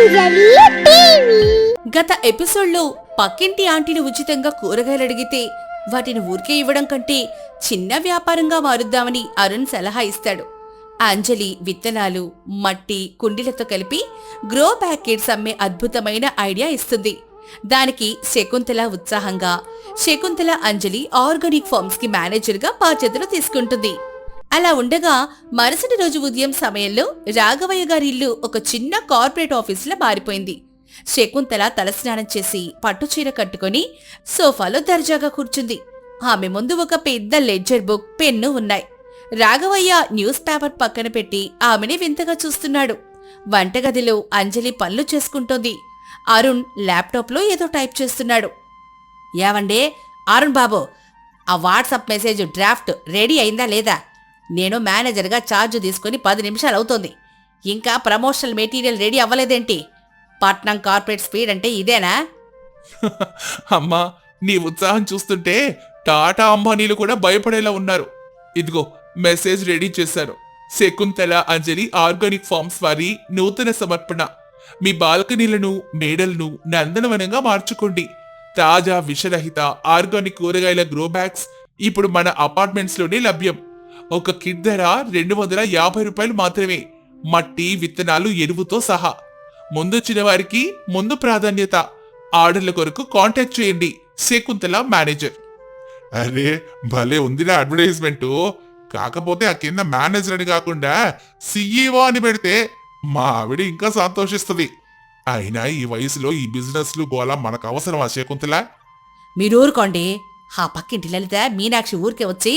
అంజలి TV. గత ఎపిసోడ్లో పక్కింటి ఆంటీని ఉచితంగా కూరగాయలు అడిగితే వాటిని ఊరికే ఇవ్వడం కంటే చిన్న వ్యాపారంగా మారుద్దామని అరుణ్ సలహా ఇస్తాడు. అంజలి విత్తనాలు, మట్టి, కుండీలతో కలిపి గ్రో ప్యాకెట్స్ అమ్మే అద్భుతమైన ఐడియా ఇస్తుంది. దానికి శకుంతల అంజలి ఆర్గానిక్ ఫార్మ్స్ కి మేనేజర్గా బాధ్యతలు తీసుకుంటుంది. అలా ఉండగా మరుసటి రోజు ఉదయం సమయంలో రాఘవయ్య గారి ఇల్లు ఒక చిన్న కార్పొరేట్ ఆఫీసులో మారిపోయింది. శకుంతల తలస్నానం చేసి పట్టుచీర కట్టుకుని సోఫాలో దర్జాగా కూర్చుంది. ఆమె ముందు ఒక పెద్ద లెడ్జర్ బుక్, పెన్ను ఉన్నాయి. రాఘవయ్య న్యూస్ పేపర్ పక్కన పెట్టి ఆమెని వింతగా చూస్తున్నాడు. వంటగదిలో అంజలి పనులు చేసుకుంటోంది. అరుణ్ ల్యాప్టాప్లో ఏదో టైప్ చేస్తున్నాడు. ఏవండే అరుణ్ బాబు, ఆ వాట్సాప్ మెసేజ్ డ్రాఫ్ట్ రెడీ అయిందా లేదా? నేను మేనేజర్గా ఛార్జ్ తీసుకుని 10 నిమిషాలు అవుతోంది. ఇంకా ప్రమోషనల్ మెటీరియల్ రెడీ అవ్వలేదేంటి? పట్నం కార్పొరేట్ స్పీడ్ అంటే ఇదేనా? అమ్మా, నీ ఉత్సాహం చూస్తుంటే టాటా అంబానీలు కూడా భయపడేలా ఉన్నారు. ఇదిగో మెసేజ్ రెడీ చేశాను. శకుంతల అంజలి ఆర్గానిక్ ఫార్మ్స్ వారి నూతన సమర్పణ. మీ బాల్కనీలను, మేడలను నందనవనంగా మార్చుకోండి. తాజా విషరహిత ఆర్గానిక్ కూరగాయల గ్రో బ్యాగ్స్ ఇప్పుడు మన అపార్ట్మెంట్స్ లోనే లభ్యం. ఒక కిట్ ధర 250 రూపాయలు మాత్రమే. మట్టి, విత్తనాలు, ఎరువుతో సహా. ముందొచ్చిన వారికి ముందు ప్రాధాన్యత. ఆర్డర్ల కొరకు కాంటాక్ట్ చేయండి. శకుంతల మేనేజర్. అరే భలే ఉందిరా అడ్వర్టైజ్మెంట్. కాకపోతే ఆ కింద మేనేజర్ అని కాకుండా సిఇఓ అని పెడితే మా ఆవిడ ఇంకా సంతోషిస్తుంది. అయినా ఈ వయసులో ఈ బిజినెస్లు గోళ మనకు అవసరమా శకుంతల? మీరు ఊరుకోండి. ఆ పక్కింటి లలిత మీనాక్షి ఊరికే వచ్చి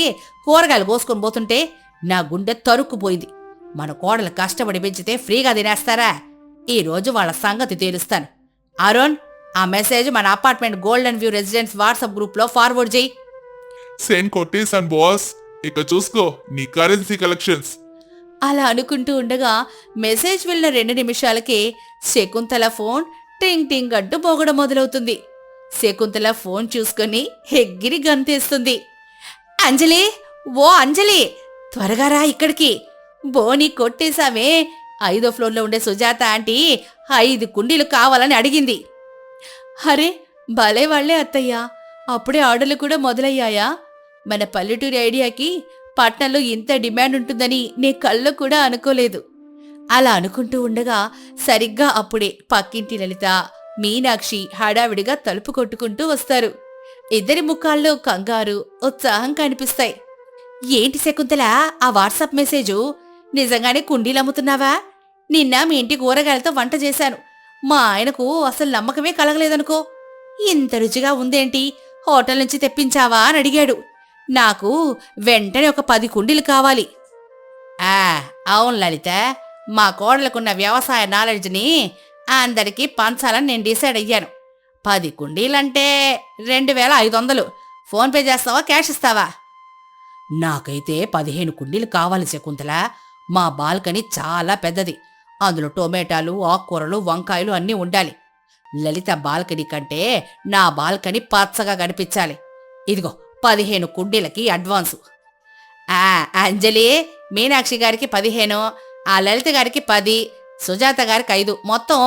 కూరగాయలు కోసుకొని పోతుంటే నా గుండె తరుక్కుపోయింది. మన కోడలు కష్టపడి పెంచితే ఫ్రీగా తినేస్తారా? ఈ రోజు వాళ్ళ సంగతి తేలుస్తాను. అరుణ్, ఆ మెసేజ్ మన apartment golden view residence WhatsApp గ్రూప్లో ఫార్వర్డ్ చేయి. సెండ్ కొట్టేశాను బాస్. ఇక చూసుకో నీ కరెన్సీ కలెక్షన్స్. అలా అనుకుంటూ ఉండగా మెసేజ్ వెళ్ళిన 2 నిమిషాలకే శకుంతల ఫోన్ టింగ్ టింగ్ అంటూ మోగడం మొదలవుతుంది. శకుంతల ఫోన్ చూసుకొని ఎగిరి గంతేస్తుంది. అంజలి, ఓ అంజలి, త్వరగా రా ఇక్కడికి. బోని కొట్టేశామే. 5వ ఫ్లోర్లో ఉండే సుజాత ఆంటీ 5 కుండీలు కావాలని అడిగింది. అరే భలే వాళ్లే అత్తయ్యా, అప్పుడే ఆర్డర్లు కూడా మొదలయ్యాయా? మన పల్లెటూరి ఐడియాకి పట్నంలో ఇంత డిమాండ్ ఉంటుందని నే కళ్ళు కూడా అనుకోలేదు. అలా అనుకుంటూ ఉండగా సరిగ్గా అప్పుడే పక్కింటి లలిత, మీనాక్షి హడావిడిగా తలుపు కొట్టుకుంటూ వస్తారు. ఇద్దరి ముఖాల్లో కంగారు, ఉత్సాహం కనిపిస్తాయి. ఏంటి శకుంతల ఆ వాట్సాప్ మెసేజు? నిజంగానే కుండీలు అమ్ముతున్నావా? నిన్న మీ ఇంటి కూరగాయలతో వంట చేశాను. మా ఆయనకు అసలు నమ్మకమే కలగలేదనుకో. ఇంత రుచిగా ఉందేంటి, హోటల్ నుంచి తెప్పించావా అని అడిగాడు. నాకు వెంటనే ఒక 10 కుండీలు కావాలి. అవును లలిత, మా కోడలకున్న వ్యవసాయ నాలెడ్జ్ని అందరికీ పంచాలని నేను డిసైడ్ అయ్యాను. 10 కుండీలంటే 2500. ఫోన్పే చేస్తావా, క్యాష్ ఇస్తావా? నాకైతే 15 కుండీలు కావాలి శకుంతల. మా బాల్కనీ చాలా పెద్దది. అందులో టొమాటాలు, ఆకుకూరలు, వంకాయలు అన్నీ ఉండాలి. లలిత బాల్కనీ కంటే నా బాల్కనీ పచ్చగా కనిపించాలి. ఇదిగో 15 కుండీలకి అడ్వాన్సు. అంజలి, మీనాక్షి గారికి 15, ఆ లలిత గారికి 10, సుజాత గారికి 5, మొత్తం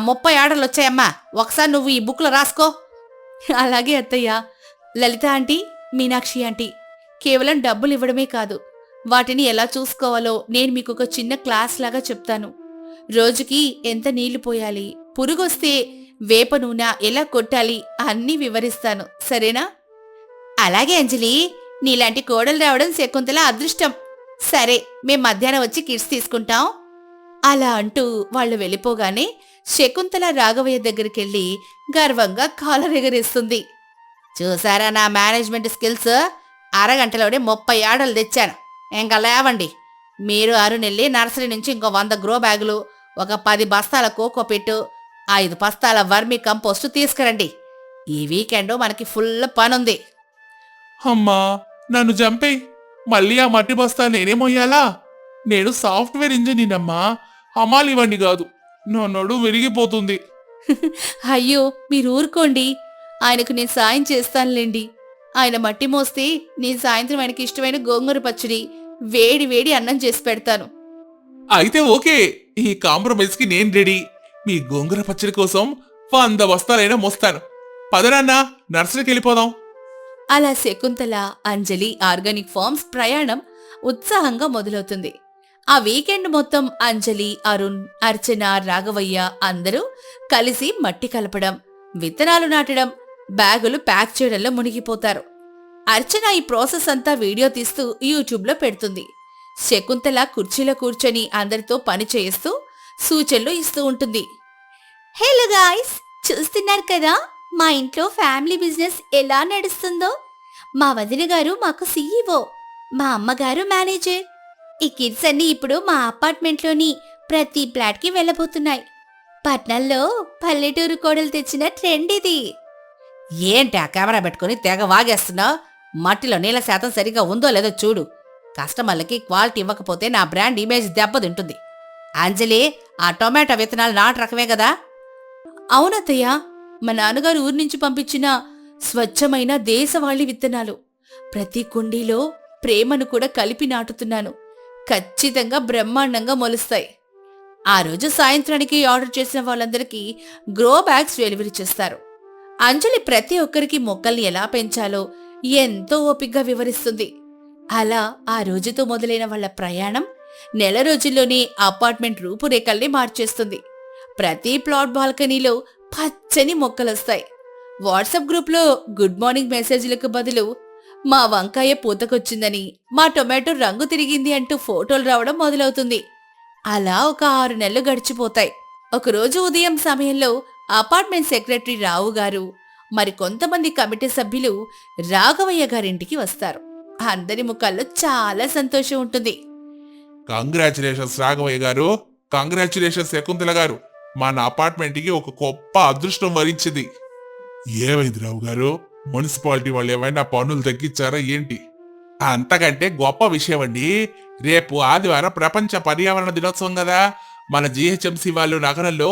30 ఆర్డర్లు వచ్చాయమ్మా. ఒకసారి నువ్వు ఈ బుక్లో రాసుకో. అలాగే అత్తయ్య. లలిత ఆంటీ, మీనాక్షి ఆంటీ, కేవలం డబ్బులు ఇవ్వడమే కాదు, వాటిని ఎలా చూసుకోవాలో నేను మీకు ఒక చిన్న క్లాస్ లాగా చెప్తాను. రోజుకి ఎంత నీళ్లు పోయాలి, పురుగొస్తే వేప నూనె ఎలా కొట్టాలి అన్నీ వివరిస్తాను, సరేనా? అలాగే అంజలి, నీలాంటి కోడలు రావడం శకుంతల అదృష్టం. సరే, మేం మధ్యాహ్నం వచ్చి కిట్స్ తీసుకుంటాం. అలా అంటూ వాళ్ళు వెళ్ళిపోగానే శకుంతల రాఘవయ్య దగ్గరికెళ్ళి గర్వంగా కాలరెగరేస్తుంది. చూసారా నా మేనేజ్మెంట్ స్కిల్స్? అరగంటలోనే 30 ఆర్డర్లు తెచ్చాను. ఇంకా లేవండి. మీరు అరుణెళ్ళి నర్సరీ నుంచి ఇంకో 100 గ్రో బ్యాగులు, ఒక 10 బస్తాల కోకో పిట్టు, 5 బస్తాల వర్మీ కంపోస్టు తీసుకురండి. ఈ వీకెండ్ మనకి ఫుల్ పనుంది. అమ్మా, నన్ను చంపేయ్. మళ్ళీ ఆ మట్టి బస్తా నేనే మొయ్యాలా? నేను సాఫ్ట్వేర్ ఇంజనీర్ అమ్మా, అమ్మాలివ్వండి కాదు. నా నడు విరిగిపోతుంది. అయ్యో మీరు ఊరుకోండి, ఆయనకు నేను సాయం చేస్తానులేండి. ఆయన మట్టి మోస్తే నేను సాయంత్రం ఆయనకి ఇష్టమైన గోంగూర పచ్చడి, వేడి వేడి అన్నం చేసి పెడతాను. అయితే ఓకే, ఈ కాంప్రమైజ్ కి నేను రెడీ. మీ గోంగూర పచ్చడి కోసం 100 బస్తాలైనా మోస్తాను. పదనాన్నా, నర్సరీకి వెళ్ళిపోదాం. అలా శకుంతల, అంజలి ఆర్గానిక్ ఫార్మ్స్ ప్రయాణం ఉత్సాహంగా మొదలవుతుంది. ఆ వీకెండ్ మొత్తం అంజలి, అరుణ్, అర్చన, రాఘవయ్య అందరూ కలిసి మట్టి కలపడం, విత్తనాలు నాటడం, బ్యాగులు ప్యాక్ చేయడంలో మునిగిపోతారు. అర్చన ఈ ప్రాసెస్ అంతా వీడియో తీస్తూ యూట్యూబ్లో పెడుతుంది. శకుంతల కుర్చీలో కూర్చొని అందరితో పని చేయిస్తూ సూచనలు ఇస్తూ ఉంటుంది. హలో గాయ్స్, చూస్తున్నారు కదా మా ఇంట్లో ఫ్యామిలీ బిజినెస్ ఎలా నడుస్తుందో. మా వదిన గారు మాకు సీఈఓ, మా అమ్మగారు మేనేజర్. ఈ కిడ్స్ అన్ని ఇప్పుడు మా అపార్ట్మెంట్లోని ప్రతి ఫ్లాట్కి వెళ్ళబోతున్నాయి. పట్నంలో పల్లెటూరు కోడలు తెచ్చిన ట్రెండ్ ఇది. ఏంటి ఆ కెమెరా పెట్టుకుని తెగ వాగేస్తున్నావు? మట్టిలో నీళ్ళ శాతం సరిగా ఉందో లేదో చూడు. కస్టమర్లకి క్వాలిటీ ఇవ్వకపోతే నా బ్రాండ్ ఇమేజ్ దెబ్బతింటుంది. అంజలి, ఆ టొమాటో విత్తనాలు నాటు రకమే కదా? అవునత్తయ్య, మా నాన్నగారు ఊరి నుంచి పంపించిన స్వచ్ఛమైన దేశవాళీ విత్తనాలు. ప్రతి కుండీలో ప్రేమను కూడా కలిపి నాటుతున్నాను. ఖచ్చితంగా బ్రహ్మాండంగా మొలుస్తాయి. ఆ రోజు సాయంత్రానికి ఆర్డర్ చేసిన వాళ్ళందరికీ గ్రో బ్యాగ్స్ డెలివరీ చేస్తారు. అంజలి ప్రతి ఒక్కరికి మొక్కల్ని ఎలా పెంచాలో ఎంతో ఓపిగ్గా వివరిస్తుంది. అలా ఆ రోజుతో మొదలైన వాళ్ల ప్రయాణం నెల రోజుల్లోనే అపార్ట్మెంట్ రూపురేఖల్ని మార్చేస్తుంది. ప్రతి ప్లాట్ బాల్కనీలో పచ్చని మొక్కలొస్తాయి. వాట్సాప్ గ్రూప్లో గుడ్ మార్నింగ్ మెసేజ్లకు బదులు మా వంకాయ పూతకొచ్చిందని, మా టొమాటో రంగు తిరిగింది అంటూ ఫోటోలు రావడం మొదలవుతుంది. అలా ఒక 6 నెలలు గడిచిపోతాయి. ఒకరోజు ఉదయం సమయంలో అపార్ట్మెంట్ సెక్రటరీ రావు గారు, మరి కొంతమంది కమిటీ సభ్యులు రాఘవయ్య గారింటికి వస్తారు. అందరి ముఖాల్లో చాలా సంతోషం ఉంటుంది. కంగ్రాచులేషన్స్ రాఘవయ్య గారు, కంగ్రాచులేషన్స్ శకుంతల గారు. మన అపార్ట్మెంట్కి ఒక గొప్ప అదృష్టం వరించింది. ఏమైంది రావు గారు, మున్సిపాలిటీ వాళ్ళు ఏమైనా పన్నులు తగ్గించారా ఏంటి? అంతకంటే గొప్ప విషయం అండి. రేపు ఆదివారం ప్రపంచ పర్యావరణ దినోత్సవం కదా. మన జిహెచ్ఎంసీ వాళ్ళు నగరంలో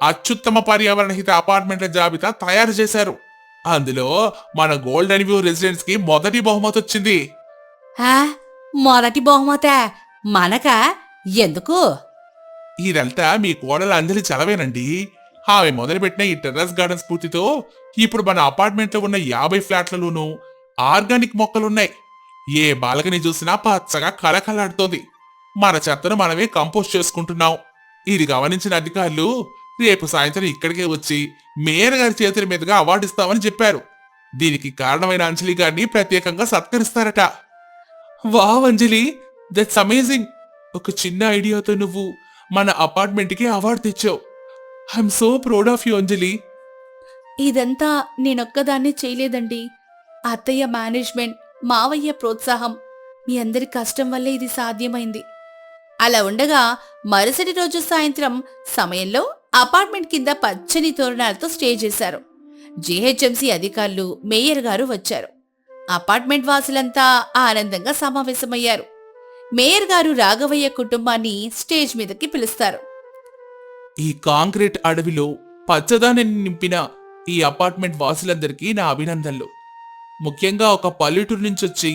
అత్యుత్తమ పర్యావరణ హిత అపార్ట్మెంట్ల జాబితా తయారు చేశారు. అందులో మన గోల్డెన్ వ్యూ రెసిడెన్స్ కి మొదటి బహుమతి వచ్చింది. మొదటి బహుమత మనకా? ఎందుకు? ఇదంతా మీ కోడల అంజలి చలవేనండి. ఆమె మొదలుపెట్టిన ఈ టెర్రస్ గార్డెన్ స్ఫూర్తితో ఇప్పుడు మన అపార్ట్మెంట్ లో ఉన్న 50 ఫ్లాట్లలోనూ ఆర్గానిక్ మొక్కలున్నాయి. ఏ బాల్కనీ చూసినా పచ్చగా కళకళలాడుతోంది. మన చెత్తను మనమే కంపోస్ట్ చేసుకుంటున్నాం. ఇది గమనించిన అధికారులు రేపు సాయంత్రం ఇక్కడికే వచ్చి మేయర్ గారి చేతుల మీదుగా అవార్డు ఇస్తామని చెప్పారు. దీనికి కారణమైన అంజలి గారిని ప్రత్యేకంగా సత్కరిస్తారట. Wow Anjali, that's amazing. ఒక చిన్న ఐడియాతో నువ్వు మన అపార్ట్మెంట్కి అవార్డు తెచ్చావు. I'm so proud of you Anjali. ఇదంతా నేనొక్కదాన్నే చేయలేదండి. అత్తయ్య మేనేజ్మెంట్, మావయ్య ప్రోత్సాహం, మీ అందరి కష్టం వల్లే ఇది సాధ్యమైంది. అలా ఉండగా మరుసటి రోజు సాయంత్రం సమయంలో అపార్ట్మెంట్ కింద పచ్చని తోరణాలతో స్టే చేశారు. జీహెచ్ఎంసీ అధికారులు, మేయర్ గారు వచ్చారు. అపార్ట్మెంట్ వాసులంతా ఆనందంగా సమావేశమయ్యారు. మేయర్ గారు రాఘవయ్య కుటుంబాన్ని స్టేజ్ మీదకి పిలుస్తారు. ఈ కాంక్రీట్ అడవిలో పచ్చదాన్ని నింపిన ఈ అపార్ట్మెంట్ వాసులందరికీ నా అభినందనలు. ముఖ్యంగా ఒక పల్లెటూరు నుంచి వచ్చి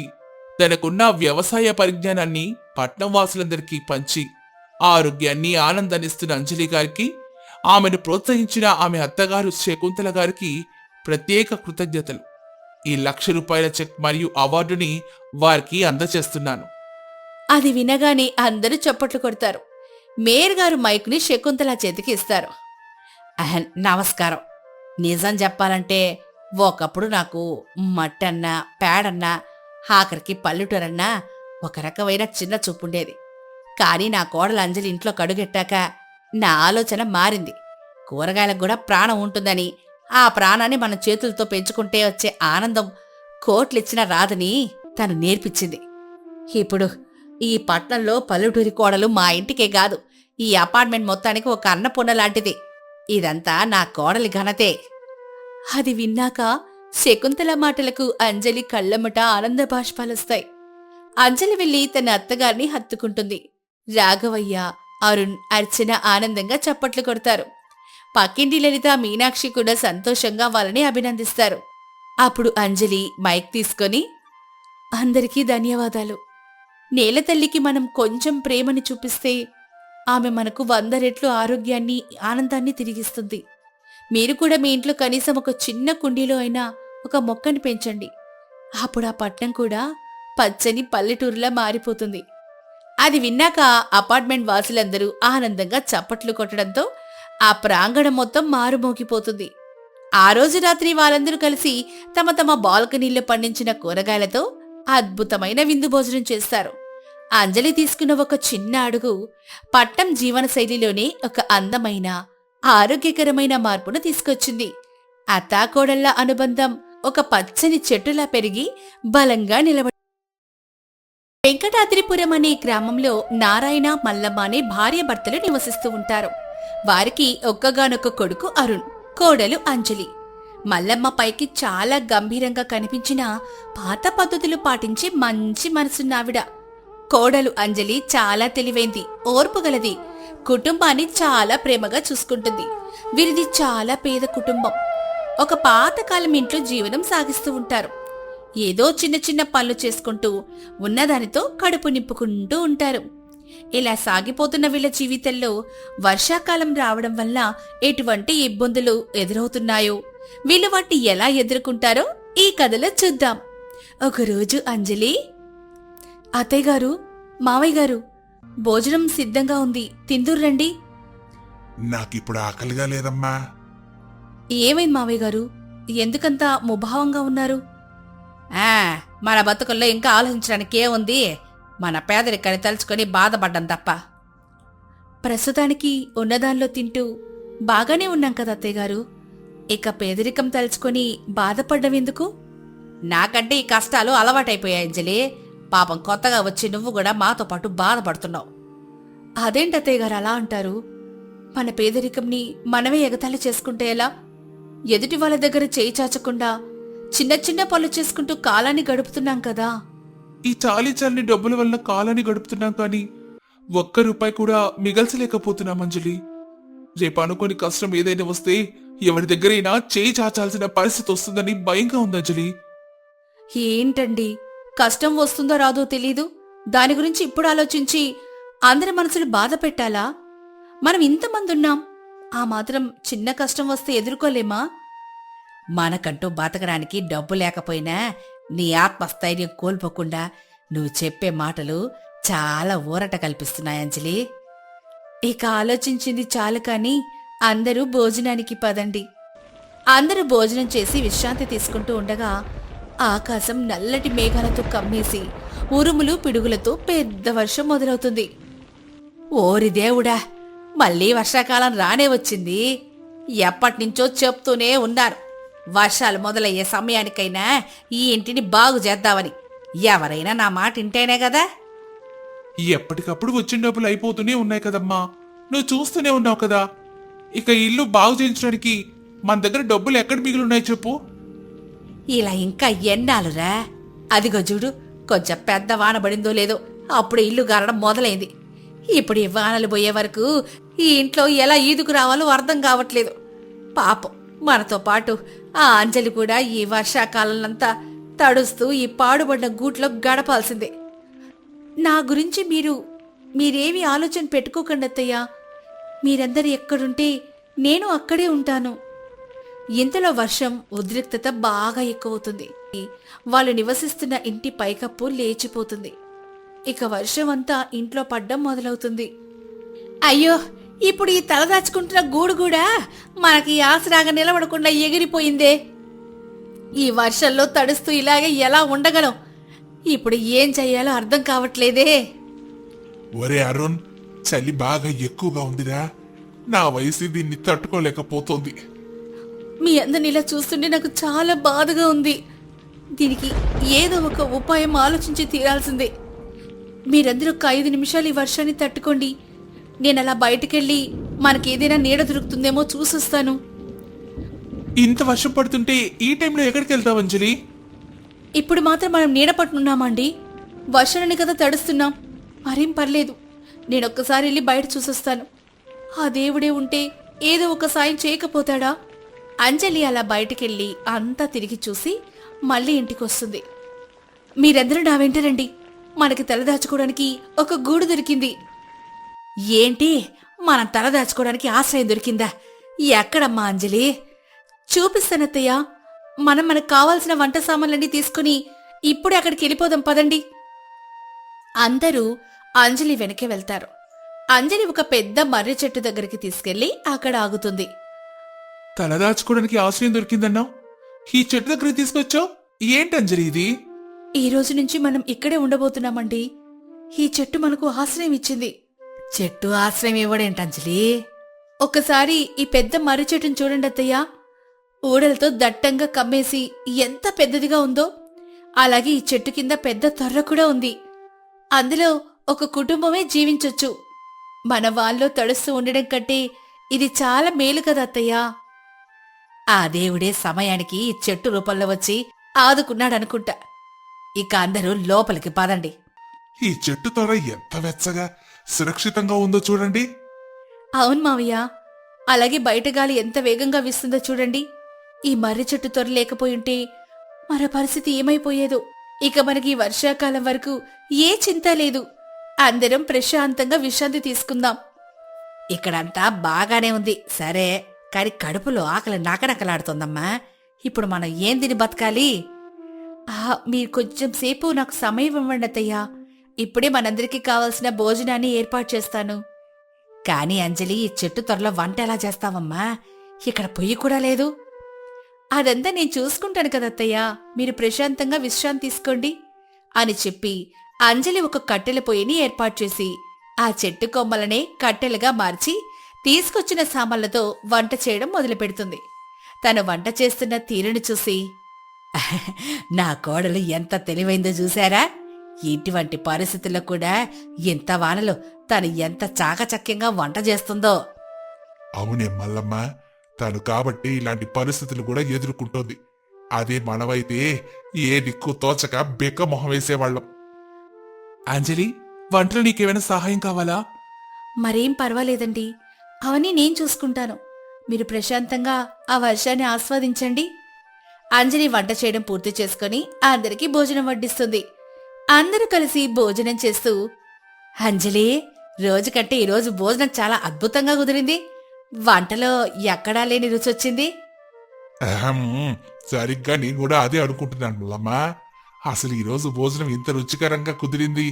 తనకున్న వ్యవసాయ పరిజ్ఞానాన్ని పట్నం వాసులందరికీ పంచి ఆరోగ్యాన్ని, ఆనందాన్నిస్తున్న అంజలి గారికి, ఆమెను ప్రోత్సహించిన ఆమె అత్తగారు శకుంతల గారికి ప్రత్యేక కృతజ్ఞతలు. ఈ ₹1,00,000 చెక్ మరియు అవార్డుని వారికి అందజేస్తున్నాను. అది వినగానే అందరూ చప్పట్లు కొడతారు. మేయర్ గారు మైకుని శకుంతల చేతికి ఇస్తారు. నమస్కారం. నిజం చెప్పాలంటే ఒకప్పుడు నాకు మట్టన్నా, పేడన్నా, ఆఖరికి పల్లెటూరన్నా ఒక రకమైన చిన్న చూపుండేది. కానీ నా కోడలు అంజలి ఇంట్లో కడుగెట్టాక నా ఆలోచన మారింది. కూరగాయలకు కూడా ప్రాణం ఉంటుందని, ఆ ప్రాణాన్ని మన చేతులతో పెంచుకుంటే వచ్చే ఆనందం కోట్లిచ్చినా రాదని తను నేర్పించింది. ఇప్పుడు ఈ పట్నంలో పల్లెటూరి కోడలు మా ఇంటికే కాదు, ఈ అపార్ట్మెంట్ మొత్తానికి ఒక అన్నపూర్ణ లాంటిది. ఇదంతా నా కోడలి ఘనతే. అది విన్నాక శకుంతల మాటలకు అంజలి కళ్ళమ్మట ఆనంద బాష్పాలొస్తాయి. అంజలి వెళ్లి తన అత్తగారిని హత్తుకుంటుంది. రాఘవయ్య, అరుణ్, అర్చన ఆనందంగా చప్పట్లు కొడతారు. పక్కింటి లలిత, మీనాక్షి కూడా సంతోషంగా వాళ్ళని అభినందిస్తారు. అప్పుడు అంజలి మైక్ తీసుకొని, అందరికీ ధన్యవాదాలు. నేలతల్లికి మనం కొంచెం ప్రేమని చూపిస్తే ఆమె మనకు 100 రెట్లు ఆరోగ్యాన్ని, ఆనందాన్ని తిరిగిస్తుంది. మీరు కూడా మీ ఇంట్లో కనీసం ఒక చిన్న కుండీలో అయినా ఒక మొక్కని పెంచండి. అప్పుడు ఆ పట్నం కూడా పచ్చని పల్లెటూరులా మారిపోతుంది. అది విన్నాక అపార్ట్మెంట్ వాసులందరూ ఆనందంగా చప్పట్లు కొట్టడంతో ఆ ప్రాంగణం మొత్తం మారుమోగిపోతుంది. ఆ రోజు రాత్రి వాళ్ళందరూ కలిసి తమ తమ బాల్కనీల్లో పండించిన కూరగాయలతో అద్భుతమైన విందు భోజనం చేస్తారు. అంజలి తీసుకున్న ఒక చిన్న అడుగు పట్నం జీవనశైలిలోనే ఒక అందమైన, ఆరోగ్యకరమైన మార్పును తీసుకొచ్చింది. అత్తాకోడళ్ల అనుబంధం ఒక పచ్చని చెట్టులా పెరిగి బలంగా నిలబడి. వెంకటాద్రిపురం అనే గ్రామంలో నారాయణ, మల్లమ్మ అనే భార్యాభర్తలు నివసిస్తూ ఉంటారు. వారికి ఒక్కగానొక్క కొడుకు అరుణ్, కోడలు అంజలి. మల్లమ్మ పైకి చాలా గంభీరంగా కనిపించినా పాత పద్ధతులు పాటించి మంచి మనసున్నావిడ. కోడలు అంజలి చాలా తెలివైంది, ఓర్పుగలది. కుటుంబాన్ని చాలా ప్రేమగా చూసుకుంటుంది. వీరిది చాలా పేద కుటుంబం. ఒక పాతకాలం ఇంట్లో జీవనం సాగిస్తూ ఉంటారు. ఏదో చిన్న చిన్న పనులు చేసుకుంటూ ఉన్నదానితో కడుపు నింపుకుంటూ ఉంటారు. ఇలా సాగిపోతున్న వీళ్ళ జీవితంలో వర్షాకాలం రావడం వల్ల ఎటువంటి ఇబ్బందులు ఎదురవుతున్నాయో, వీళ్ళు వాటిని ఎలా ఎదుర్కొంటారో ఈ కథలో చూద్దాం. ఒకరోజు అంజలి, అత్తయ్య గారు, మావయ్య గారు, భోజనం సిద్ధంగా ఉంది, తిందుర్రండి. నాకిప్పుడు ఆకలిగా లేదమ్మా. ఏమైంది మావయ్య గారు, ఎందుకంత ముభావంగా ఉన్నారు? మన బతుకుల్లో ఇంకా ఆలోచించడానికి ఏముంది? మన పేదరికాన్ని తలుచుకొని బాధపడ్డం తప్ప. ప్రస్తుతానికి ఉన్నదానిలో తింటూ బాగానే ఉన్నాం కదా అత్తయ్య గారు. ఇక పేదరికం తలుచుకొని బాధపడ్డం ఎందుకు? నాకంటే ఈ కష్టాలు అలవాటైపోయాయి అంజలి. పాపం కొత్తగా వచ్చి నువ్వు కూడా మాతో పాటు బాధపడుతున్నావు. అదేంటి అత్తయ్య గారు అలా అంటారు? మన పేదరికంని మనమే ఎగతాళి చేసుకుంటే ఎలా? ఎదుటి వాళ్ళ దగ్గర చేయి చాచకుండా చిన్న చిన్న పనులు చేసుకుంటూ కాలాన్ని గడుపుతున్నాం కదా. ఈ చాలీ చాలని డబ్బుల వల్ల కాలాన్ని గడుపుతున్నాం కానీ ₹1 కూడా మిగల్చలేకపోతున్నాం అంజలి. రేపు అనుకోని కష్టం ఏదైనా వస్తే ఎవరి దగ్గరైనా చేయి చాచాల్సిన పరిస్థితి వస్తుందని భయంగా ఉంది అంజలి. ఏంటండి, కష్టం వస్తుందో రాదో తెలీదు, దాని గురించి ఇప్పుడు ఆలోచించి అందరి మనసులు బాధ పెట్టాలా? మనం ఇంతమంది ఉన్నాం, ఆ మాత్రం చిన్న కష్టం వస్తే ఎదుర్కోలేమా? మనకంటూ బతకడానికి డబ్బు లేకపోయినా నీ ఆత్మస్థైర్యం కోల్పోకుండా నువ్వు చెప్పే మాటలు చాలా ఊరట కల్పిస్తున్నాయి అంజలి. ఇక ఆలోచించింది చాలు కాని అందరూ భోజనానికి పదండి. అందరూ భోజనం చేసి విశ్రాంతి తీసుకుంటూ ఉండగా ఆకాశం నల్లటి మేఘాలతో కమ్మేసి ఉరుములు పిడుగులతో పెద్ద వర్షం మొదలవుతుంది. ఓరి దేవుడా, మళ్ళీ వర్షాకాలం రానే వచ్చింది. ఎప్పటినుంచో చెప్తూనే ఉన్నారు, వర్షాలు మొదలయ్యే సమయానికైనా ఈ ఇంటిని బాగు చేద్దామని. ఎవరైనా నా మాట వింటేనే కదా. ఎప్పటికప్పుడు వచ్చిన డబ్బులు అయిపోతూనే ఉన్నాయి కదమ్మా, నువ్వు చూస్తూనే ఉన్నావు కదా. ఇక ఇల్లు బాగు చేయించడానికి మన దగ్గర డబ్బులు ఎక్కడ మిగిలిన్నాయి చెప్పు. ఇలా ఇంకా ఎన్నాళ్ళురా? అదిగో చూడు, కొంచెం పెద్ద వాన పడిందో లేదో అప్పుడు ఇల్లు గారడం మొదలైంది. ఇప్పుడు ఈ వానలు పోయే వరకు ఈ ఇంట్లో ఎలా ఈదుకు రావాలో అర్థం కావట్లేదు. పాపం, మనతో పాటు ఆ అంజలి కూడా ఈ వర్షాకాలంలంతా తడుస్తూ ఈ పాడుబడిన గూట్లో గడపాల్సిందే. నా గురించి మీరేమీ ఆలోచన పెట్టుకోకండి అత్తయ్యా. మీరందరూ ఎక్కడుంటే నేను అక్కడే ఉంటాను. ఇంతలో వర్షం ఉద్రిక్తత బాగా ఎక్కువవుతుంది. వాళ్ళు నివసిస్తున్న ఇంటి పైకప్పు లేచిపోతుంది. ఇక వర్షం అంతా ఇంట్లో పడ్డం మొదలవుతుంది. అయ్యో, ఇప్పుడు ఈ తలదాచుకుంటున్న గూడు కూడా మనకి ఆసరాగా నిలబడకుండా ఎగిరిపోయిందే. ఈ వర్షంలో తడుస్తూ ఇలాగే ఎలా ఉండగలం? ఇప్పుడు ఏం చెయ్యాలో అర్థం కావట్లేదే. ఒరే అరుణ్, చలి బాగా ఎక్కువగా ఉందిరా. నా వయసు దీన్ని తట్టుకోలేకపోతోంది. మీ అందరిని ఇలా చూస్తుంటే నాకు చాలా బాధగా ఉంది. దీనికి ఏదో ఒక ఉపాయం ఆలోచించి తీరాల్సిందే. మీరందరూ ఒక 5 నిమిషాలు ఈ వర్షాన్ని తట్టుకోండి. నేను అలా బయటకెళ్ళి మనకేదైనా నీడ దొరుకుతుందేమో చూసొస్తాను. ఇంత వర్షం పడుతుంటే ఈ టైంలో ఎక్కడికి వెళ్తావు అంజలి? ఇప్పుడు మాత్రం మనం నీడ పట్టునున్నామండి. వర్షాలని కదా తడుస్తున్నాం, మరేం పర్లేదు. నేనొక్కసారి వెళ్ళి బయట చూసొస్తాను. ఆ దేవుడే ఉంటే ఏదో ఒక సాయం చేయకపోతాడా? అంజలి అలా బయటికెళ్ళి అంతా తిరిగి చూసి మళ్ళీ ఇంటికొస్తుంది. మీరందరూ నా వెంటరండి, మనకి తలదాచుకోవడానికి ఒక గూడు దొరికింది. ఏంటి మనం తల దాచుకోవడానికి ఆశ్రయం దొరికిందా? ఎక్కడమ్మా అంజలి? చూపిస్తానత్తయ్య. మనకు కావాల్సిన వంట సామాన్లన్నీ తీసుకుని ఇప్పుడే అక్కడికి వెళ్ళిపోదాం పదండి. అందరూ అంజలి వెనకే వెళ్తారు. అంజలి ఒక పెద్ద మర్రి చెట్టు దగ్గరికి తీసుకెళ్లి అక్కడ ఆగుతుంది. తలదాచుకోవడానికి ఆశ్రయం దొరికిందన్నావు, ఈ చెట్టు దగ్గరికి తీసుకొచ్చావు. ఏంటి అంజలి ఇది? ఈ రోజు నుంచి మనం ఇక్కడే ఉండబోతున్నామండి. ఈ చెట్టు మనకు ఆశ్రయం ఇచ్చింది. చెట్టు ఆశ్రయం ఇవ్వడేంటంజలి? ఒకసారి ఈ పెద్ద మర్రి చెట్టును చూడండి అత్తయ్య. ఊడలతో దట్టంగా కమ్మేసి ఎంత పెద్దదిగా ఉందో. అలాగే ఈ చెట్టు కింద పెద్ద తొర్ర కూడా ఉంది. అందులో ఒక కుటుంబమే జీవించొచ్చు. మన వాళ్ళలో తడుస్తూ ఉండడం కంటే ఇది చాలా మేలు కదా అత్తయ్య. ఆ దేవుడే సమయానికి ఈ చెట్టు రూపంలో వచ్చి ఆదుకున్నాడనుకుంటా. ఇక అందరూ లోపలికి పదండి. ఈ చెట్టు తొర ఎంత వెచ్చగా సురక్షితంగా ఉందో చూడండి. అవును మావయ్య. అలాగే బయట గాలి ఎంత వేగంగా వీస్తుందో చూడండి. ఈ మర్రి చెట్టు త్వర లేకపోయింటే మన పరిస్థితి ఏమైపోయేదో. ఇక మనకి ఈ వర్షాకాలం వరకు ఏ చింత లేదు. అందరం ప్రశాంతంగా విశ్రాంతి తీసుకుందాం. ఇక్కడంతా బాగానే ఉంది సరే, కాని కడుపులో ఆకలి నకనకలాడుతోందమ్మా. ఇప్పుడు మనం ఏం తిని బతకాలి? మీరు కొంచెం సేపు నాకు సమయం ఇవ్వండి అత్తయ్యా. ఇప్పుడే మనందరికీ కావలసిన భోజనాన్ని ఏర్పాటు చేస్తాను. కాని అంజలి, ఈ చెట్టు త్వరలో వంట ఎలా చేస్తావమ్మా? ఇక్కడ పొయ్యి కూడా లేదు. అదంతా నేను చూసుకుంటాను కదత్తయ్యా, మీరు ప్రశాంతంగా విశ్రాంతి తీసుకోండి అని చెప్పి అంజలి ఒక కట్టెల పొయ్యిని ఏర్పాటు చేసి ఆ చెట్టు కొమ్మలనే కట్టెలుగా మార్చి తీసుకొచ్చిన సామాన్లతో వంట చేయడం మొదలుపెడుతుంది. తను వంట చేస్తున్న తీరును చూసి, నా కోడలు ఎంత తెలివైందో చూశారా? ఇటువంటి పరిస్థితుల్లో కూడా ఇంత వానలో తను ఎంత చాకచక్యంగా వంట చేస్తుందో. అవునే మల్లమ్మ, తను కాబట్టి ఇలాంటి పరిస్థితులు కూడా ఎదుర్కొంటోంది. అదే మనవైతే ఏ దిక్కు తోచక బెక్క మొహం వేసేవాళ్ళం. అంజలి, వంటలో నీకేమైనా సహాయం కావాలా? మరేం పర్వాలేదండి, అవన్నీ నేను చూసుకుంటాను. మీరు ప్రశాంతంగా ఆ వర్షాన్ని ఆస్వాదించండి. అంజలి వంట చేయడం పూర్తి చేసుకుని అందరికీ భోజనం వడ్డిస్తుంది. అందరూ కలిసి భోజనం చేస్తూ, అంజలి, రోజు కంటే ఈరోజు భోజనం చాలా అద్భుతంగా కుదిరింది. వంటలో ఎక్కడా లేని రుచి వచ్చింది. సరిగ్గా నేను కూడా అదే అనుకుంటున్నాను మల్లమ్మా. అసలు ఈరోజు భోజనం ఇంత రుచికరంగా కుదిరింది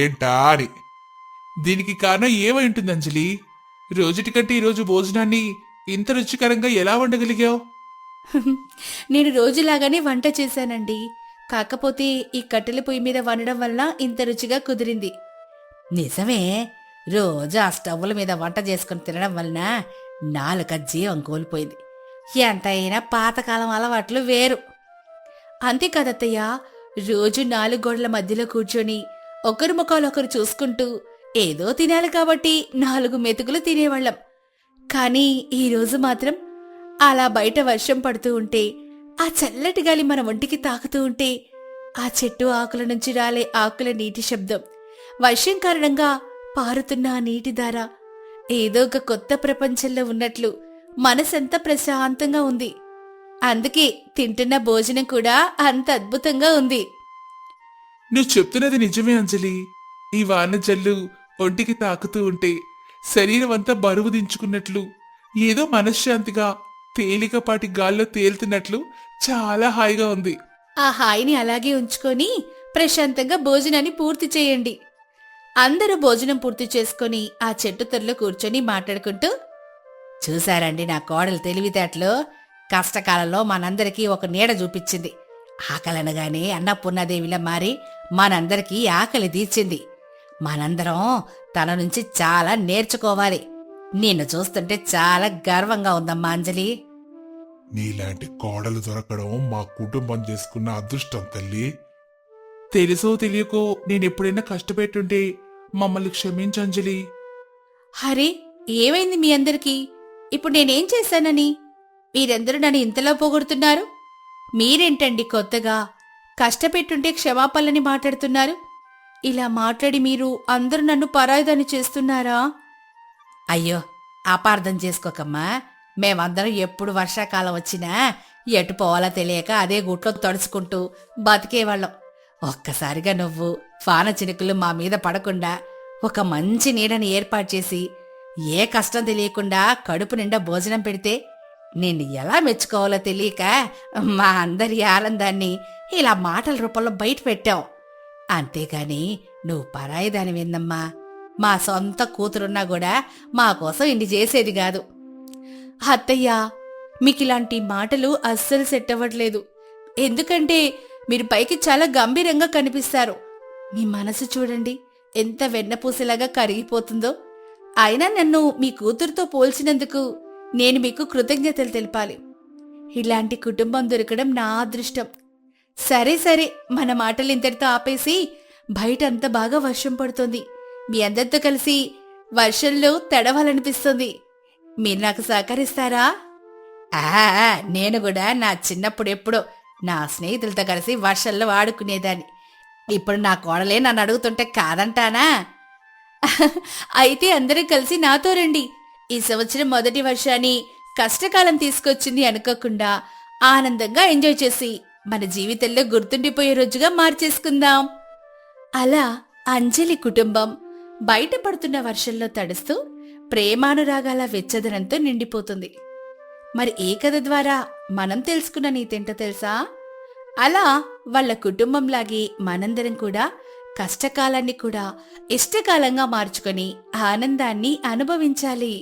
ఏంటా అని. దీనికి కారణం ఏమై ఉంటుంది అంజలి? రోజుటి కంటే ఈరోజు భోజనాన్ని ఇంత రుచికరంగా ఎలా వండగలిగావు? నేను రోజులాగానే వంట చేశానండి. కాకపోతే ఈ కట్టెల పొయ్యి మీద వండడం వల్ల ఇంత రుచిగా కుదిరింది. నిజమే, రోజు ఆ స్టవ్ల మీద వంట చేసుకుని తినడం వలన నాలుక జీవం కోల్పోయింది. ఎంతైనా పాతకాలం అలవాట్లు వేరు. అంతేకాదత్తయ్య, రోజు 4 గోడల మధ్యలో కూర్చొని ఒకరి ముఖాలొకరు చూసుకుంటూ ఏదో తినాలి కాబట్టి 4 మెతుకులు తినేవాళ్ళం. కానీ ఈరోజు మాత్రం అలా బయట వర్షం పడుతూ ఉంటే, ఆ చల్లటి గాలి మన ఒంటికి తాకుతూ ఉంటే, ఆ చెట్టు ఆకుల నుంచి రాలే ఆకుల నీటి శబ్దం, వర్షం కారణంగా పారుతున్న ఆ నీటి ధార, ఏదో ఒక కొత్త ప్రపంచంలో ఉన్నట్లు మనసంతా ప్రశాంతంగా ఉంది. అందుకే తింటున్న భోజనం కూడా అంత అద్భుతంగా ఉంది. నువ్వు చెప్తున్నది నిజమే అంజలి. ఈ వాన జల్లు ఒంటికి తాకుతూ ఉంటే శరీరం అంతా బరువు దించుకున్నట్లు, ఏదో మనశ్శాంతిగా తేలికపాటి గాల్లో తేలుతున్నట్లు చాలా హాయిగా ఉంది. ఆ హాయిని అలాగే ఉంచుకొని ప్రశాంతంగా భోజనాన్ని పూర్తి చేయండి. అందరూ భోజనం పూర్తి చేసుకుని ఆ చెట్టు తొర్రలో కూర్చొని మాట్లాడుకుంటూ, చూశారండి నా కోడలు తెలివితేటలు. కష్టకాలంలో మనందరికీ ఒక నీడ చూపించింది. ఆకలనగానే అన్నపూర్ణాదేవిలా మారి మనందరికీ ఆకలి తీర్చింది. మనందరం తన నుంచి చాలా నేర్చుకోవాలి. నిన్ను చూస్తుంటే చాలా గర్వంగా ఉందమ్మా అంజలి. నీలాంటి కోడలు దొరకడం మా కుటుంబం చేసుకున్న అదృష్టం తల్లి. తెలుసో తెలియకో నేనెప్పుడైనా కష్టపెట్టుంటే మమ్మల్ని క్షమించు అంజలి. హరే, ఏమైంది మీ అందరికీ? ఇప్పుడు నేనేం చేశానని మీరందరూ నన్ను ఇంతలో పొగుడుతున్నారు? మీరేంటండి కొత్తగా కష్టపెట్టుంటే క్షమాపణలని మాట్లాడుతున్నారు? ఇలా మాట్లాడి మీరు అందరూ నన్ను పరాయిదాన్ని చేస్తున్నారా? అయ్యో, అపార్థం చేసుకోకమ్మా. మేమందరం ఎప్పుడు వర్షాకాలం వచ్చినా ఎటు పోవాలో తెలియక అదే గుట్లో తడుచుకుంటూ బతికేవాళ్ళం. ఒక్కసారిగా నువ్వు వాన చినుకులు మా మీద పడకుండా ఒక మంచి నీడని ఏర్పాటు చేసి ఏ కష్టం తెలియకుండా కడుపు నిండా భోజనం పెడితే నిన్ను ఎలా మెచ్చుకోవాలో తెలియక మా అందరి ఆనందాన్ని ఇలా మాటల రూపంలో బయట పెట్టావు. అంతేగాని నువ్వు పరాయి దానివేందమ్మా. మా సొంత కూతురున్నా కూడా మా కోసం ఇన్ని చేసేది కాదు. అత్తయ్యా, మీకిలాంటి మాటలు అస్సలు సెట్ అవ్వట్లేదు. ఎందుకంటే మీరు పైకి చాలా గంభీరంగా కనిపిస్తారు. మీ మనసు చూడండి ఎంత వెన్నపూసలాగా కరిగిపోతుందో. అయినా నన్ను మీ కూతురుతో పోల్చినందుకు నేను మీకు కృతజ్ఞతలు తెలపాలి. ఇలాంటి కుటుంబం దొరకడం నా అదృష్టం. సరే సరే, మన మాటలు ఇంతటితో ఆపేసి బయటంతా బాగా వర్షం పడుతుంది. మీ అందరితో కలిసి వర్షంలో తడవాలనిపిస్తుంది. మీరు నాకు సహకరిస్తారా? నేను కూడా నా చిన్నప్పుడెప్పుడో నా స్నేహితులతో కలిసి వర్షంలో ఆడుకునేదాన్ని. ఇప్పుడు నా కోడలే నన్ను అడుగుతుంటే కాదంటానా? అయితే అందరూ కలిసి నాతో రండి. ఈ సంవత్సరం మొదటి వర్షాన్ని కష్టకాలం తీసుకొచ్చింది అనుకోకుండా ఆనందంగా ఎంజాయ్ చేసి మన జీవితంలో గుర్తుండిపోయే రోజుగా మార్చేసుకుందాం. అలా అంజలి కుటుంబం బయటపడుతున్న వర్షంలో తడుస్తూ ప్రేమానురాగాల వెచ్చదనంతో నిండిపోతుంది. మరి ఈ కథ ద్వారా మనం తెలుసుకున్న నీతేంటో తెలుసా? అలా వాళ్ళ కుటుంబంలాగే మనందరం కూడా కష్టకాలాన్ని కూడా ఇష్టకాలంగా మార్చుకొని ఆనందాన్ని అనుభవించాలి.